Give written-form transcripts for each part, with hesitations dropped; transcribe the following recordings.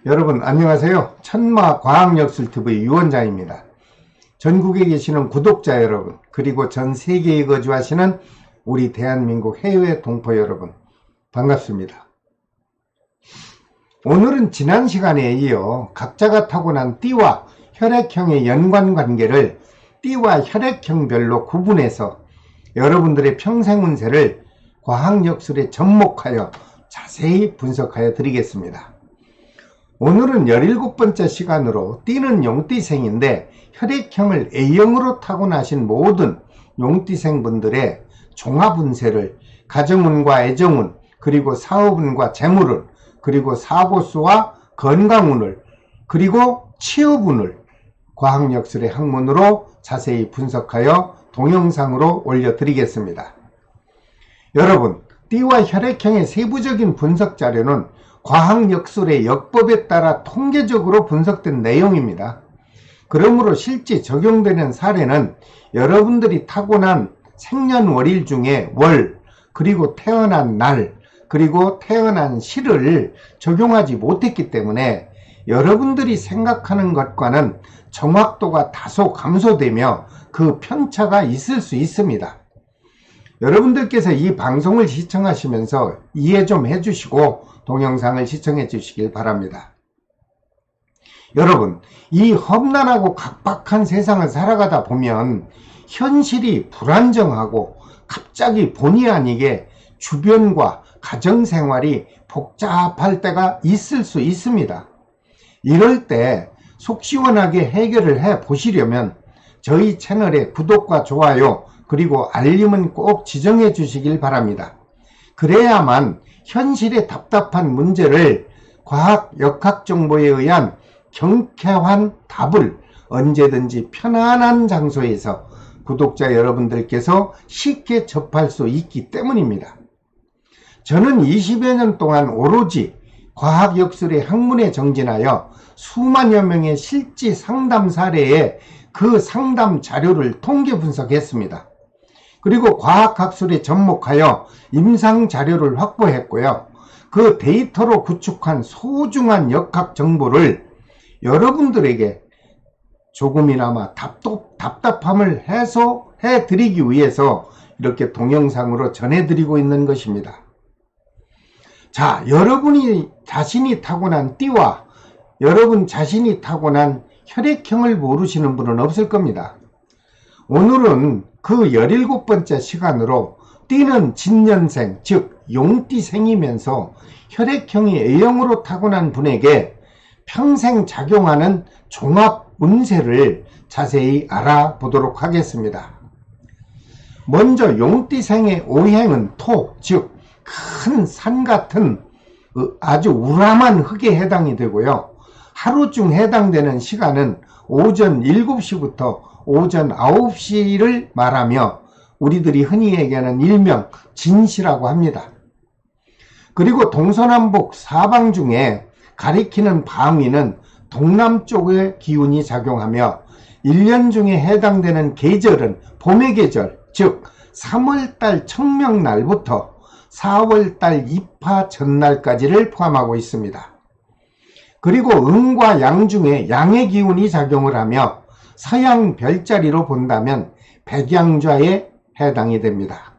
여러분 안녕하세요. 천마과학역술TV 유원장입니다. 전국에 계시는 구독자 여러분, 그리고 전 세계에 거주하시는 우리 대한민국 해외 동포 여러분, 반갑습니다. 오늘은 지난 시간에 이어 각자가 타고난 띠와 혈액형의 연관관계를 띠와 혈액형별로 구분해서 여러분들의 평생 운세를 과학역술에 접목하여 자세히 분석하여 드리겠습니다. 오늘은 17번째 시간으로 띠는 용띠생인데 혈액형을 A형으로 타고나신 모든 용띠생분들의 종합운세를 가정운과 애정운, 그리고 사업운과 재물운, 그리고 사고수와 건강운을, 그리고 취업운을 과학역술의 학문으로 자세히 분석하여 동영상으로 올려드리겠습니다. 여러분, 띠와 혈액형의 세부적인 분석 자료는 과학역술의 역법에 따라 통계적으로 분석된 내용입니다. 그러므로 실제 적용되는 사례는 여러분들이 타고난 생년월일 중에 월, 그리고 태어난 날, 그리고 태어난 시를 적용하지 못했기 때문에 여러분들이 생각하는 것과는 정확도가 다소 감소되며 그 편차가 있을 수 있습니다. 여러분들께서 이 방송을 시청하시면서 이해 좀 해주시고 동영상을 시청해 주시길 바랍니다. 여러분, 이 험난하고 각박한 세상을 살아가다 보면 현실이 불안정하고 갑자기 본의 아니게 주변과 가정생활이 복잡할 때가 있을 수 있습니다. 이럴 때 속 시원하게 해결을 해 보시려면 저희 채널의 구독과 좋아요, 그리고 알림은 꼭 지정해 주시길 바랍니다. 그래야만 현실의 답답한 문제를 과학 역학 정보에 의한 경쾌한 답을 언제든지 편안한 장소에서 구독자 여러분들께서 쉽게 접할 수 있기 때문입니다. 저는 20여 년 동안 오로지 과학역술의 학문에 정진하여 수만여 명의 실제 상담 사례에 그 상담 자료를 통계 분석했습니다. 그리고 과학학술에 접목하여 임상 자료를 확보했고요. 그 데이터로 구축한 소중한 역학 정보를 여러분들에게 조금이나마 답답함을 해소해 드리기 위해서 이렇게 동영상으로 전해드리고 있는 것입니다. 자, 여러분이 자신이 타고난 띠와 여러분 자신이 타고난 혈액형을 모르시는 분은 없을 겁니다. 오늘은 그 17번째 시간으로 띠는 진년생, 즉 용띠생이면서 혈액형이 A형으로 타고난 분에게 평생 작용하는 종합 운세를 자세히 알아보도록 하겠습니다. 먼저 용띠생의 오행은 토, 즉 큰 산 같은 아주 우람한 흙에 해당이 되고요. 하루 중 해당되는 시간은 오전 7시부터 오전 9시를 말하며 우리들이 흔히 얘기하는 일명 진시라고 합니다. 그리고 동서남북 사방 중에 가리키는 방위는 동남쪽의 기운이 작용하며 1년 중에 해당되는 계절은 봄의 계절, 즉 3월달 청명날부터 4월달 입하 전날까지를 포함하고 있습니다. 그리고 음과 양 중에 양의 기운이 작용을 하며 서양 별자리로 본다면 백양좌에 해당이 됩니다.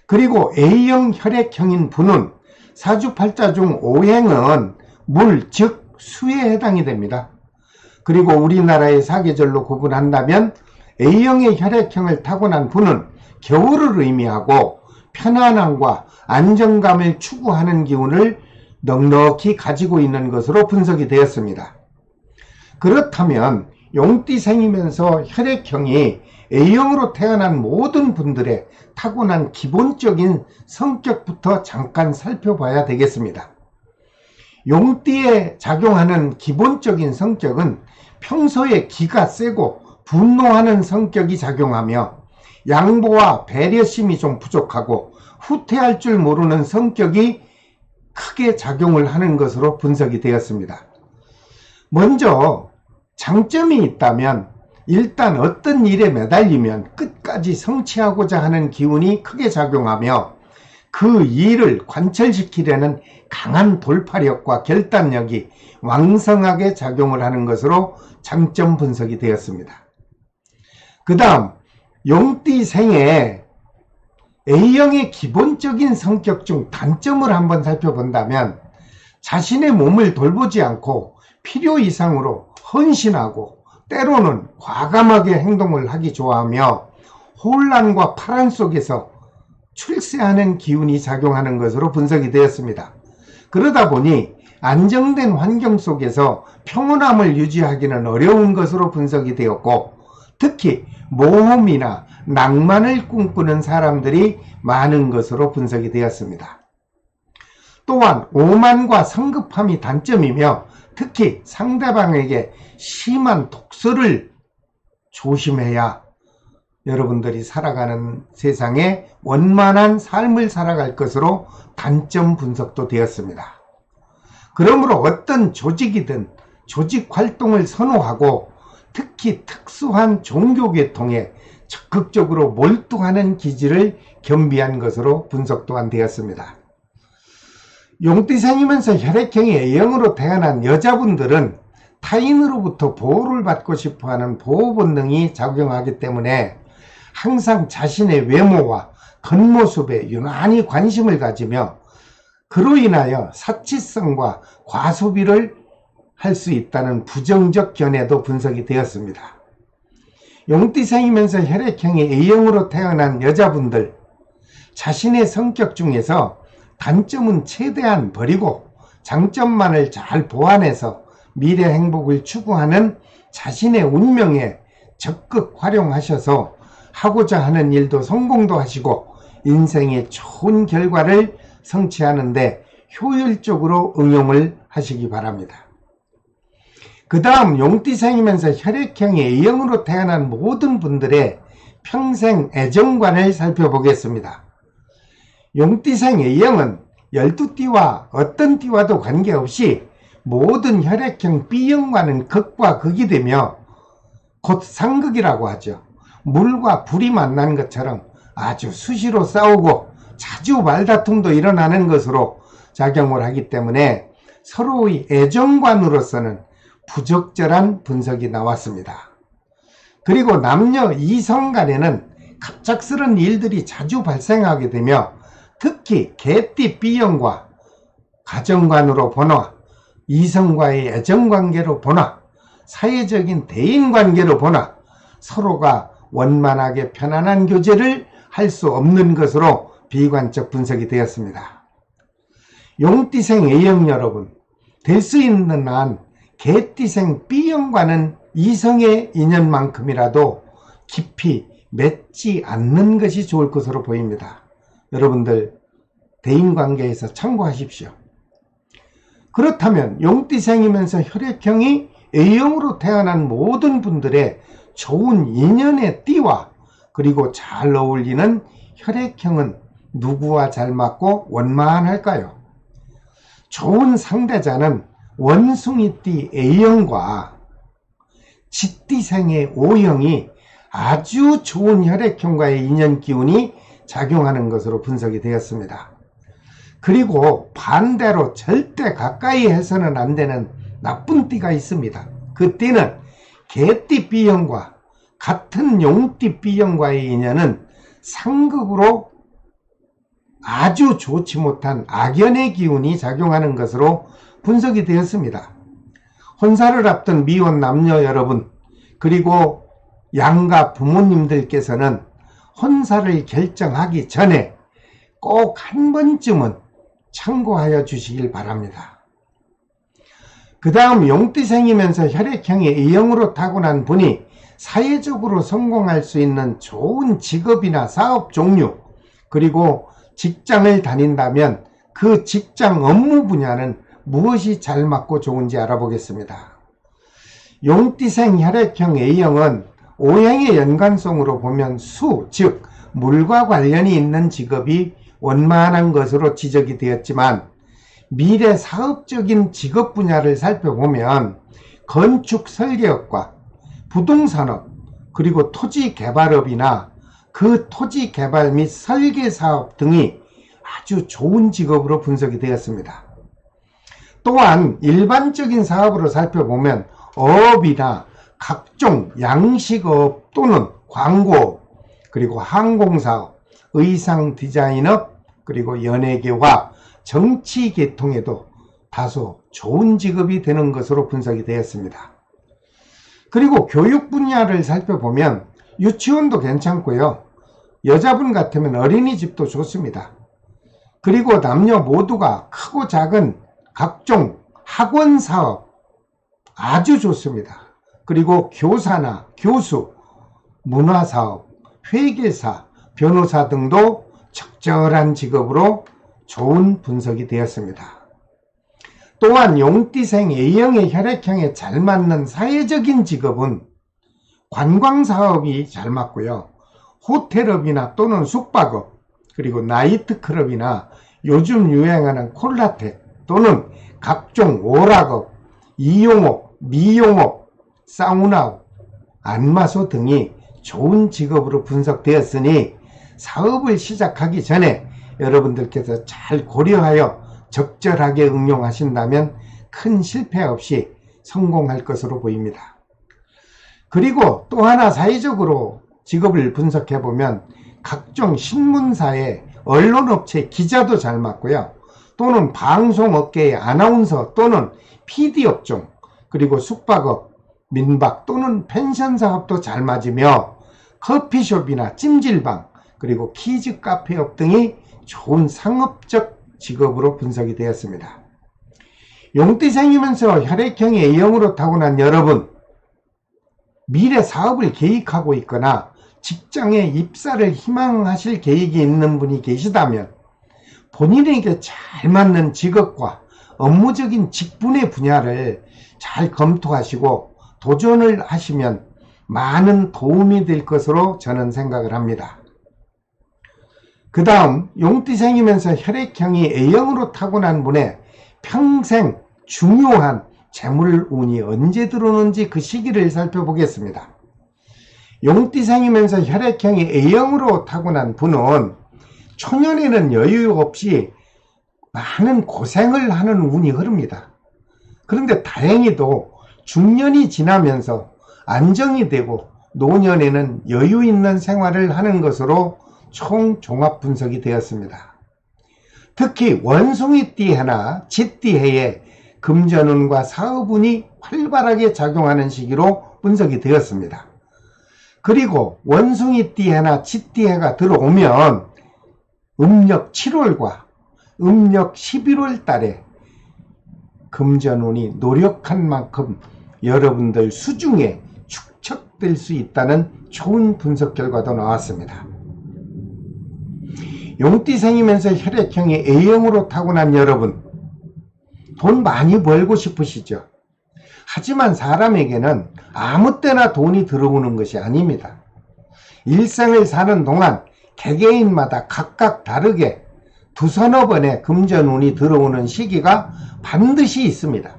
그리고 A형 혈액형인 분은 사주팔자 중 오행은 물, 즉 수에 해당이 됩니다. 그리고 우리나라의 사계절로 구분한다면 A형의 혈액형을 타고난 분은 겨울을 의미하고 편안함과 안정감을 추구하는 기운을 넉넉히 가지고 있는 것으로 분석이 되었습니다. 그렇다면 용띠생이면서 혈액형이 A형으로 태어난 모든 분들의 타고난 기본적인 성격부터 잠깐 살펴봐야 되겠습니다. 용띠에 작용하는 기본적인 성격은 평소에 기가 세고 분노하는 성격이 작용하며 양보와 배려심이 좀 부족하고 후퇴할 줄 모르는 성격이 크게 작용을 하는 것으로 분석이 되었습니다. 먼저 장점이 있다면 일단 어떤 일에 매달리면 끝까지 성취하고자 하는 기운이 크게 작용하며 그 일을 관철시키려는 강한 돌파력과 결단력이 왕성하게 작용을 하는 것으로 장점 분석이 되었습니다. 그 다음 용띠생의 A형의 기본적인 성격 중 단점을 한번 살펴본다면 자신의 몸을 돌보지 않고 필요 이상으로 헌신하고 때로는 과감하게 행동을 하기 좋아하며 혼란과 파란 속에서 출세하는 기운이 작용하는 것으로 분석이 되었습니다. 그러다 보니 안정된 환경 속에서 평온함을 유지하기는 어려운 것으로 분석이 되었고, 특히 모험이나 낭만을 꿈꾸는 사람들이 많은 것으로 분석이 되었습니다. 또한 오만과 성급함이 단점이며 특히 상대방에게 심한 독서를 조심해야 여러분들이 살아가는 세상에 원만한 삶을 살아갈 것으로 단점 분석도 되었습니다. 그러므로 어떤 조직이든 조직 활동을 선호하고 특히 특수한 종교계통에 적극적으로 몰두하는 기질을 겸비한 것으로 분석 또한 되었습니다. 용띠생이면서 혈액형이 A형으로 태어난 여자분들은 타인으로부터 보호를 받고 싶어하는 보호 본능이 작용하기 때문에 항상 자신의 외모와 겉모습에 유난히 관심을 가지며 그로 인하여 사치성과 과소비를 할 수 있다는 부정적 견해도 분석이 되었습니다. 용띠생이면서 혈액형이 A형으로 태어난 여자분들, 자신의 성격 중에서 단점은 최대한 버리고 장점만을 잘 보완해서 미래 행복을 추구하는 자신의 운명에 적극 활용하셔서 하고자 하는 일도 성공도 하시고 인생의 좋은 결과를 성취하는데 효율적으로 응용을 하시기 바랍니다. 그 다음 용띠생이면서 혈액형이 A형으로 태어난 모든 분들의 평생 애정관을 살펴보겠습니다. 용띠생 A형은 12띠와 어떤 띠와도 관계없이 모든 혈액형 B형과는 극과 극이 되며 곧 상극이라고 하죠. 물과 불이 만난 것처럼 아주 수시로 싸우고 자주 말다툼도 일어나는 것으로 작용을 하기 때문에 서로의 애정관으로서는 부적절한 분석이 나왔습니다. 그리고 남녀 이성 간에는 갑작스런 일들이 자주 발생하게 되며 특히 개띠 B형과 가정관으로 보나 이성과의 애정관계로 보나 사회적인 대인관계로 보나 서로가 원만하게 편안한 교제를 할 수 없는 것으로 비관적 분석이 되었습니다. 용띠생 A형 여러분, 될 수 있는 한 개띠생 B형과는 이성의 인연만큼이라도 깊이 맺지 않는 것이 좋을 것으로 보입니다. 여러분들 대인관계에서 참고하십시오. 그렇다면 용띠생이면서 혈액형이 A형으로 태어난 모든 분들의 좋은 인연의 띠와 그리고 잘 어울리는 혈액형은 누구와 잘 맞고 원만할까요? 좋은 상대자는 원숭이띠 A형과 쥐띠생의 O형이 아주 좋은 혈액형과의 인연 기운이 작용하는 것으로 분석이 되었습니다. 그리고 반대로 절대 가까이 해서는 안 되는 나쁜 띠가 있습니다. 그 띠는 개띠 B형과 같은 용띠 B형과의 인연은 상극으로 아주 좋지 못한 악연의 기운이 작용하는 것으로 분석이 되었습니다. 혼사를 앞둔 미혼 남녀 여러분, 그리고 양가 부모님들께서는 혼사를 결정하기 전에 꼭 한 번쯤은 참고하여 주시길 바랍니다. 그 다음 용띠생이면서 혈액형이 A형으로 타고난 분이 사회적으로 성공할 수 있는 좋은 직업이나 사업 종류, 그리고 직장을 다닌다면 그 직장 업무 분야는 무엇이 잘 맞고 좋은지 알아보겠습니다. 용띠생 혈액형 A형은 O형의 연관성으로 보면 수, 즉 물과 관련이 있는 직업이 원만한 것으로 지적이 되었지만 미래 사업적인 직업 분야를 살펴보면 건축 설계업과 부동산업, 그리고 토지 개발업이나 그 토지 개발 및 설계 사업 등이 아주 좋은 직업으로 분석이 되었습니다. 또한 일반적인 사업으로 살펴보면 어업이나 각종 양식업 또는 광고업, 그리고 항공사업, 의상 디자인업, 그리고 연예계와 정치 계통에도 다소 좋은 직업이 되는 것으로 분석이 되었습니다. 그리고 교육 분야를 살펴보면 유치원도 괜찮고요. 여자분 같으면 어린이집도 좋습니다. 그리고 남녀 모두가 크고 작은 각종 학원 사업 아주 좋습니다. 그리고 교사나 교수, 문화사업, 회계사, 변호사 등도 적절한 직업으로 좋은 분석이 되었습니다. 또한 용띠생 A형의 혈액형에 잘 맞는 사회적인 직업은 관광사업이 잘 맞고요. 호텔업이나 또는 숙박업, 그리고 나이트클럽이나 요즘 유행하는 콜라텍 또는 각종 오락업, 이용업, 미용업, 사우나업, 안마소 등이 좋은 직업으로 분석되었으니 사업을 시작하기 전에 여러분들께서 잘 고려하여 적절하게 응용하신다면 큰 실패 없이 성공할 것으로 보입니다. 그리고 또 하나 사회적으로 직업을 분석해보면 각종 신문사의 언론업체 기자도 잘 맞고요. 또는 방송업계의 아나운서 또는 PD업종, 그리고 숙박업, 민박 또는 펜션 사업도 잘 맞으며 커피숍이나 찜질방, 그리고 키즈 카페업 등이 좋은 상업적 직업으로 분석이 되었습니다. 용띠생이면서 혈액형이 A형으로 타고난 여러분, 미래 사업을 계획하고 있거나 직장에 입사를 희망하실 계획이 있는 분이 계시다면 본인에게 잘 맞는 직업과 업무적인 직분의 분야를 잘 검토하시고 도전을 하시면 많은 도움이 될 것으로 저는 생각을 합니다. 그 다음 용띠생이면서 혈액형이 A형으로 타고난 분의 평생 중요한 재물운이 언제 들어오는지 그 시기를 살펴보겠습니다. 용띠생이면서 혈액형이 A형으로 타고난 분은 초년에는 여유 없이 많은 고생을 하는 운이 흐릅니다. 그런데 다행히도 중년이 지나면서 안정이 되고 노년에는 여유 있는 생활을 하는 것으로 총 종합 분석이 되었습니다. 특히 원숭이띠해나 쥐띠해에 금전운과 사업운이 활발하게 작용하는 시기로 분석이 되었습니다. 그리고 원숭이띠해나 쥐띠해가 들어오면 음력 7월과 음력 11월 달에 금전운이 노력한 만큼 여러분들 수중에 축적될 수 있다는 좋은 분석 결과도 나왔습니다. 용띠생이면서 혈액형이 A형으로 타고난 여러분, 돈 많이 벌고 싶으시죠? 하지만 사람에게는 아무 때나 돈이 들어오는 것이 아닙니다. 일생을 사는 동안 개개인마다 각각 다르게 두서너 번의 금전운이 들어오는 시기가 반드시 있습니다.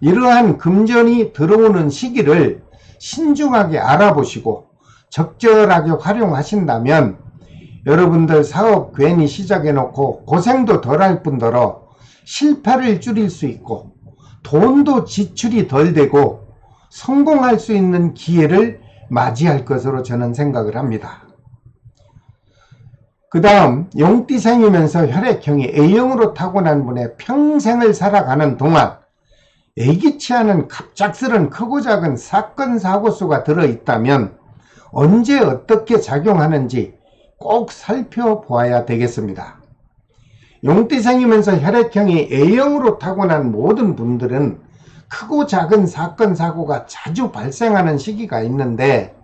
이러한 금전이 들어오는 시기를 신중하게 알아보시고 적절하게 활용하신다면 여러분들 사업 괜히 시작해놓고 고생도 덜할 뿐더러 실패를 줄일 수 있고 돈도 지출이 덜 되고 성공할 수 있는 기회를 맞이할 것으로 저는 생각을 합니다. 그 다음 용띠생이면서 혈액형이 A형으로 타고난 분의 평생을 살아가는 동안 예기치 않은 갑작스런 크고 작은 사건 사고 수가 들어있다면 언제 어떻게 작용하는지 꼭 살펴보아야 되겠습니다. 용띠생이면서 혈액형이 A형으로 타고난 모든 분들은 크고 작은 사건 사고가 자주 발생하는 시기가 있는데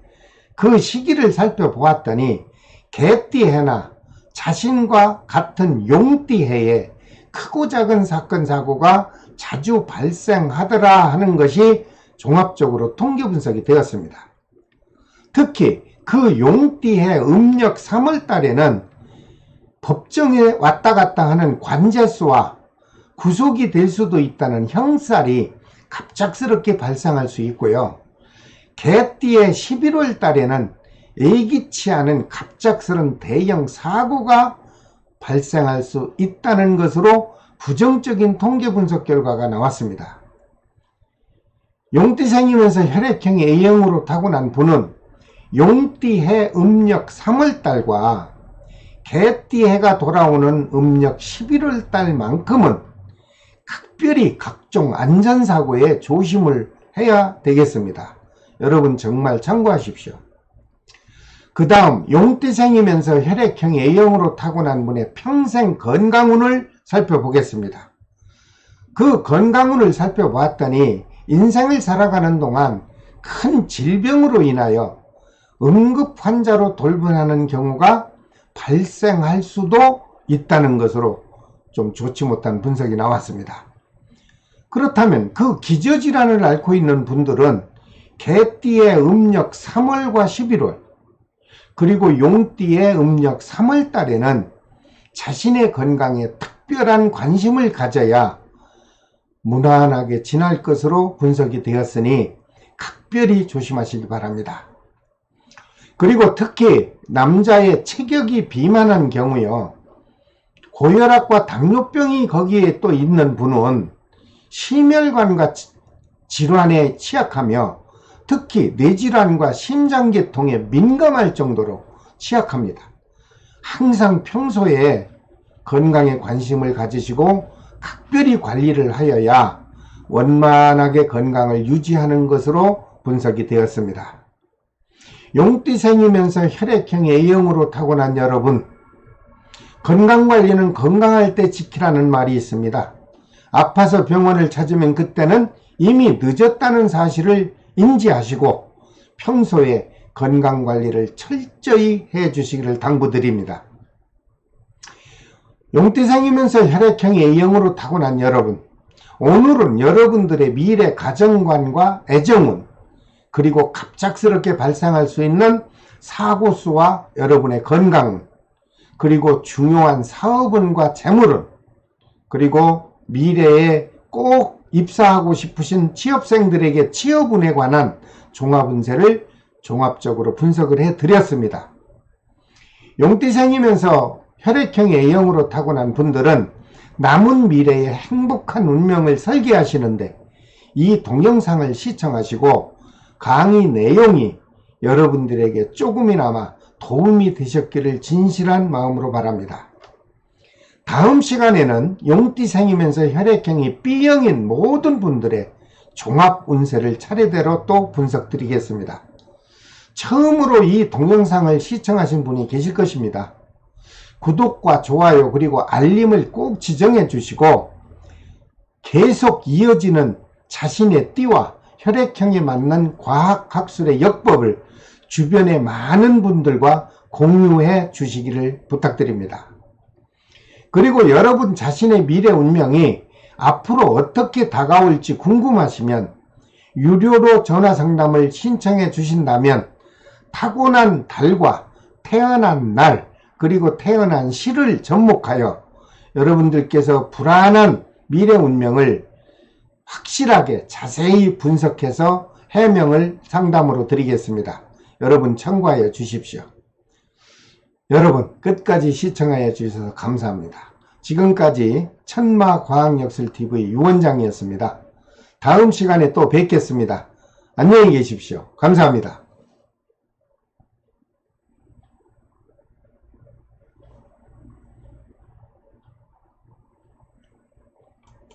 그 시기를 살펴보았더니 개띠해나 자신과 같은 용띠해에 크고 작은 사건 사고가 자주 발생하더라 하는 것이 종합적으로 통계 분석이 되었습니다. 특히 그 용띠해 음력 3월 달에는 법정에 왔다 갔다 하는 관제수와 구속이 될 수도 있다는 형살이 갑작스럽게 발생할 수 있고요. 개띠의 11월 달에는 예기치 않은 갑작스런 대형 사고가 발생할 수 있다는 것으로 부정적인 통계 분석 결과가 나왔습니다. 용띠생이면서 혈액형이 A형으로 타고난 분은 용띠해 음력 3월달과 개띠해가 돌아오는 음력 11월달만큼은 특별히 각종 안전사고에 조심을 해야 되겠습니다. 여러분 정말 참고하십시오. 그 다음 용띠생이면서 혈액형이 A형으로 타고난 분의 평생 건강운을 살펴보겠습니다. 그 건강운을 살펴보았더니 인생을 살아가는 동안 큰 질병으로 인하여 응급 환자로 돌변하는 경우가 발생할 수도 있다는 것으로 좀 좋지 못한 분석이 나왔습니다. 그렇다면 그 기저질환을 앓고 있는 분들은 개띠의 음력 3월과 11월 그리고 용띠의 음력 3월 달에는 자신의 건강에 특별한 관심을 가져야 무난하게 지날 것으로 분석이 되었으니 각별히 조심하시기 바랍니다. 그리고 특히 남자의 체격이 비만한 경우요, 고혈압과 당뇨병이 거기에 또 있는 분은 심혈관과 질환에 취약하며 특히 뇌질환과 심장계통에 민감할 정도로 취약합니다. 항상 평소에 건강에 관심을 가지시고 각별히 관리를 하여야 원만하게 건강을 유지하는 것으로 분석이 되었습니다. 용띠생이면서 혈액형 A형으로 타고난 여러분, 건강관리는 건강할 때 지키라는 말이 있습니다. 아파서 병원을 찾으면 그때는 이미 늦었다는 사실을 인지하시고 평소에 건강관리를 철저히 해주시기를 당부드립니다. 용띠생이면서 혈액형이 A형으로 타고난 여러분, 오늘은 여러분들의 미래 가정관과 애정운, 그리고 갑작스럽게 발생할 수 있는 사고수와 여러분의 건강, 그리고 중요한 사업운과 재물운, 그리고 미래에 꼭 입사하고 싶으신 취업생들에게 취업운에 관한 종합운세를 종합적으로 분석을 해드렸습니다. 용띠생이면서 혈액형 A형으로 타고난 분들은 남은 미래의 행복한 운명을 설계하시는데 이 동영상을 시청하시고 강의 내용이 여러분들에게 조금이나마 도움이 되셨기를 진실한 마음으로 바랍니다. 다음 시간에는 용띠생이면서 혈액형이 B형인 모든 분들의 종합 운세를 차례대로 또 분석드리겠습니다. 처음으로 이 동영상을 시청하신 분이 계실 것입니다. 구독과 좋아요 그리고 알림을 꼭 지정해 주시고 계속 이어지는 자신의 띠와 혈액형에 맞는 과학학술의 역법을 주변의 많은 분들과 공유해 주시기를 부탁드립니다. 그리고 여러분 자신의 미래 운명이 앞으로 어떻게 다가올지 궁금하시면 유료로 전화상담을 신청해 주신다면 타고난 달과 태어난 날 그리고 태어난 시를 접목하여 여러분들께서 불안한 미래 운명을 확실하게 자세히 분석해서 해명을 상담으로 드리겠습니다. 여러분 참고하여 주십시오. 여러분 끝까지 시청하여 주셔서 감사합니다. 지금까지 천마과학역술TV 유원장이었습니다. 다음 시간에 또 뵙겠습니다. 안녕히 계십시오. 감사합니다.